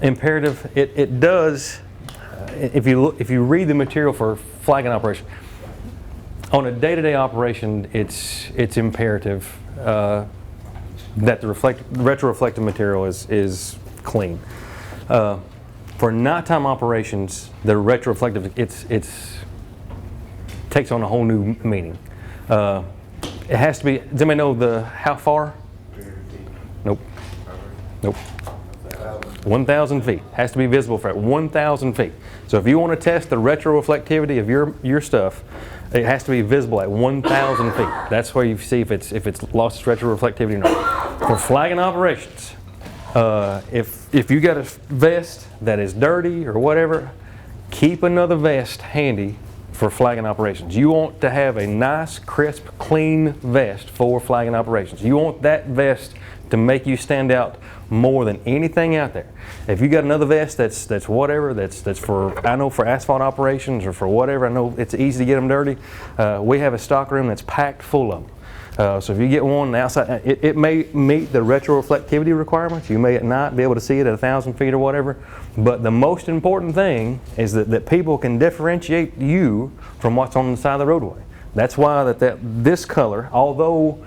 Imperative. It does. If you read the material for flagging operation, on a day-to-day operation, it's imperative that the retroreflective material is clean. For nighttime operations, the retroreflective it's takes on a whole new meaning. It has to be. Does anybody know how far? Nope. Nope. 1,000 feet. Has to be visible for 1,000 feet. So if you want to test the retroreflectivity of your stuff, it has to be visible at 1,000 feet. That's where you see if it's lost its retroreflectivity or not. For flagging operations, if you got a vest that is dirty or whatever, keep another vest handy for flagging operations. You want to have a nice, crisp, clean vest for flagging operations. You want that vest to make you stand out more than anything out there. If you got another vest that's whatever, that's for, I know for asphalt operations or for whatever, I know it's easy to get them dirty. We have a stock room that's packed full of them. So if you get one outside, it may meet the retroreflectivity requirements. You may at night be able to see it at 1,000 feet or whatever. But the most important thing is that people can differentiate you from what's on the side of the roadway. That's why this color, although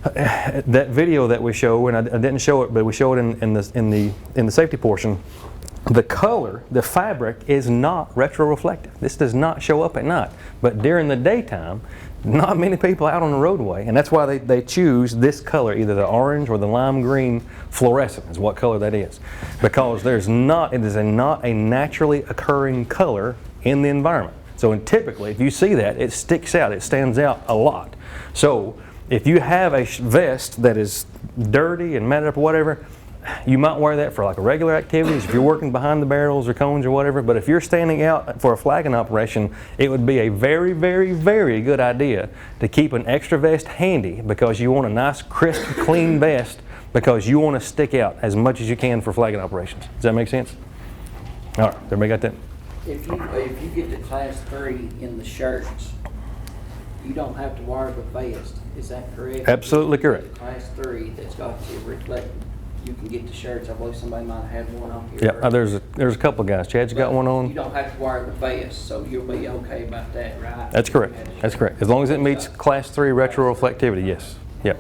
that video that we show, and I didn't show it, but we show it in the safety portion. The color, the fabric is not retroreflective. This does not show up at night. But during the daytime, not many people out on the roadway, and that's why they choose this color, either the orange or the lime green fluorescent is what color that is. Because it is not a naturally occurring color in the environment. So typically, if you see that, it sticks out, it stands out a lot. So if you have a vest that is dirty and matted up or whatever, you might wear that for like a regular activities, if you're working behind the barrels or cones or whatever. But if you're standing out for a flagging operation, it would be a very, very, very good idea to keep an extra vest handy, because you want a nice, crisp, clean vest, because you want to stick out as much as you can for flagging operations. Does that make sense? All right, everybody got that? If you get to class 3 in the shirts, you don't have to wear the vest. Is that correct? Absolutely correct. Class 3 that's got the reflective, you can get the shirts. I believe somebody might have had one on here. Yeah, there's a couple of guys. Chad's got one on. You don't have to wear the vest, so you'll be okay about that, right? That's correct. That's correct. As long as it meets class 3 retroreflectivity, yes. Yep.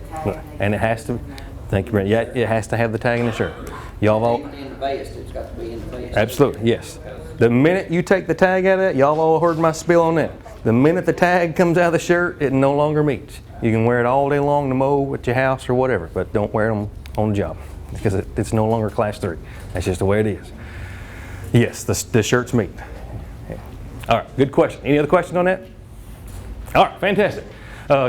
And it has to. Thank you, Brent. Yeah, it has to have the tag in the shirt. Y'all all. Even in the vest, it's got to be in the vest. Absolutely, yes. The minute you take the tag out of that, y'all all heard my spiel on that. The minute the tag comes out of the shirt, it no longer meets. You can wear it all day long to mow at your house or whatever, but don't wear them on the job, because it's no longer class 3. That's just the way it is. Yes, the shirts meet. Yeah. All right, good question. Any other questions on that? All right, fantastic.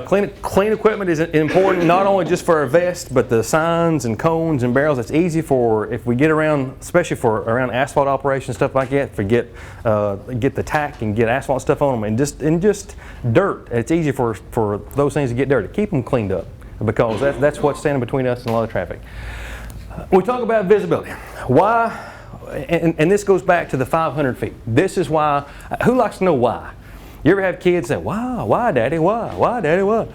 Clean equipment is important, not only just for our vest, but the signs and cones and barrels. It's easy for, if we get around, especially for around asphalt operations, stuff like that, get the tack and get asphalt stuff on them, and just dirt. It's easy for those things to get dirty. Keep them cleaned up, because that's what's standing between us and a lot of traffic. We talk about visibility. Why? And this goes back to the 500 feet. This is why. Who likes to know why? You ever have kids say, why, Daddy, why, Daddy, why?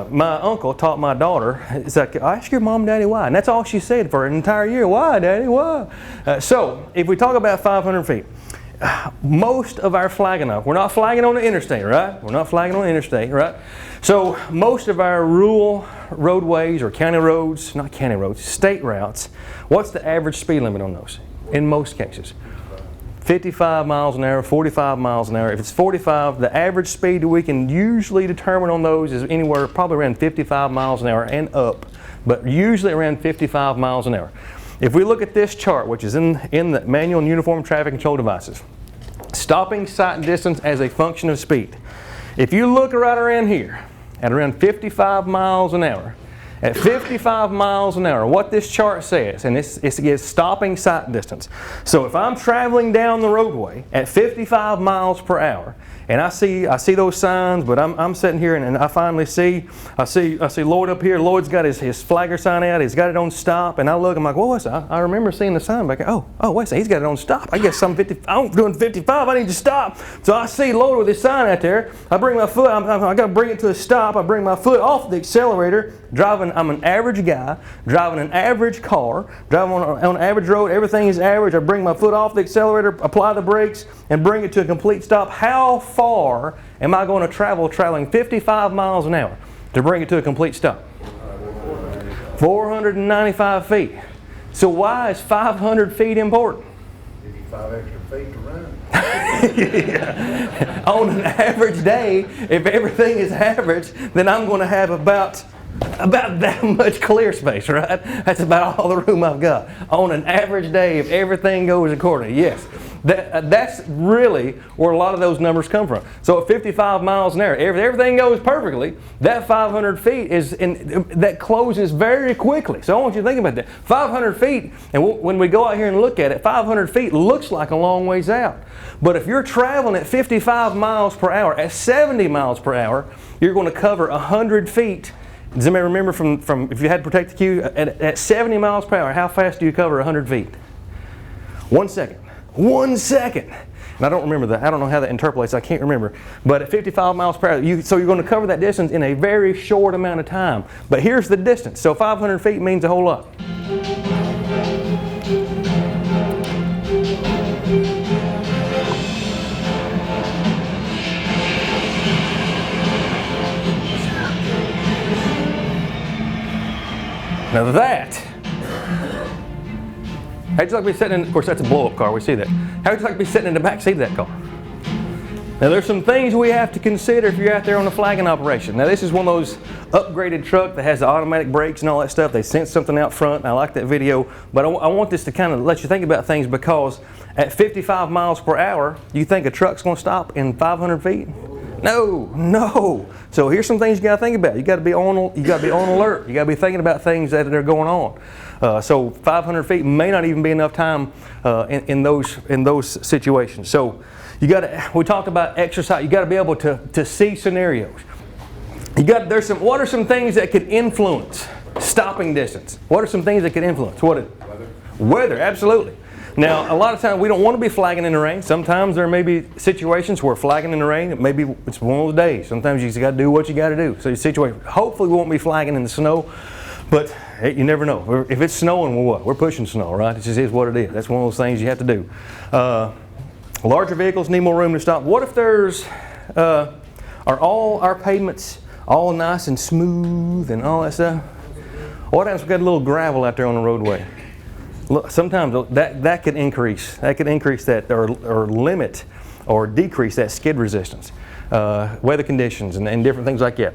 My uncle taught my daughter, it's like, ask your mom, Daddy, why? And that's all she said for an entire year, why, Daddy, why? So if we talk about 500 feet, most of our flagging up, we're not flagging on the interstate, right? We're not flagging on the interstate, right? So most of our rural roadways or county roads, not county roads, state routes, what's the average speed limit on those? In most cases. 55 miles an hour, 45 miles an hour. If it's 45, the average speed that we can usually determine on those is anywhere probably around 55 miles an hour and up, but usually around 55 miles an hour. If we look at this chart, which is in the Manual and Uniform Traffic Control Devices, stopping sight and distance as a function of speed. If you look right around here at around 55 miles an hour, at 55 miles an hour, what this chart says, and it's stopping sight distance. So if I'm traveling down the roadway at 55 miles per hour, and I see those signs, but I'm sitting here and I finally see Lloyd up here. Lloyd's got his flagger sign out. He's got it on stop, and I look. I'm like, well, what's that? I remember seeing the sign back. Oh, wait a second. He's got it on stop. I guess I'm doing 55. I need to stop. So I see Lloyd with his sign out there. I bring my foot. I got to bring it to a stop. I bring my foot off the accelerator, driving I'm an average guy, driving an average car, driving on an average road, everything is average. I bring my foot off the accelerator, apply the brakes, and bring it to a complete stop. How far am I going to traveling 55 miles an hour to bring it to a complete stop? 495 feet. So why is 500 feet important? Give you 5 extra feet to run. Yeah. On an average day, if everything is average, then I'm going to have about that much clear space, right? That's about all the room I've got. On an average day, if everything goes accordingly, yes. That's really where a lot of those numbers come from. So at 55 miles an hour, if everything goes perfectly, that 500 feet that closes very quickly. So I want you to think about that. 500 feet, and when we go out here and look at it, 500 feet looks like a long ways out. But if you're traveling at 55 miles per hour, at 70 miles per hour, you're going to cover 100 feet. Does anybody remember from if you had protected queue, at 70 miles per hour, how fast do you cover 100 feet? 1 second. 1 second. And I don't remember that. I don't know how that interpolates. I can't remember. But at 55 miles per hour, so you're going to cover that distance in a very short amount of time. But here's the distance. So 500 feet means a whole lot. Now that, how'd you like to be sitting in, of course that's a blow-up car, we see that. How'd you like to be sitting in the back seat of that car? Now there's some things we have to consider if you're out there on a flagging operation. Now this is one of those upgraded truck that has the automatic brakes and all that stuff. They sent something out front, and I like that video, but I want this to kind of let you think about things, because at 55 miles per hour, you think a truck's going to stop in 500 feet? No. So here's some things you got to think about. You got to be on alert. You got to be thinking about things that are going on. So 500 feet may not even be enough time in those situations. So we talked about exercise. You got to be able to see scenarios. What are some things that could influence stopping distance? What are some things that could influence? Weather, absolutely. Now, a lot of times we don't want to be flagging in the rain. Sometimes there may be situations where flagging in the rain, it's one of those days. Sometimes you just got to do what you got to do. So your situation, hopefully we won't be flagging in the snow, but hey, you never know. If it's snowing, we're pushing snow, right? It just is what it is. That's one of those things you have to do. Larger vehicles need more room to stop. What if are all our pavements all nice and smooth and all that stuff? What happens if we got a little gravel out there on the roadway? Look, sometimes that could increase that or limit or decrease that skid resistance, weather conditions and different things like that.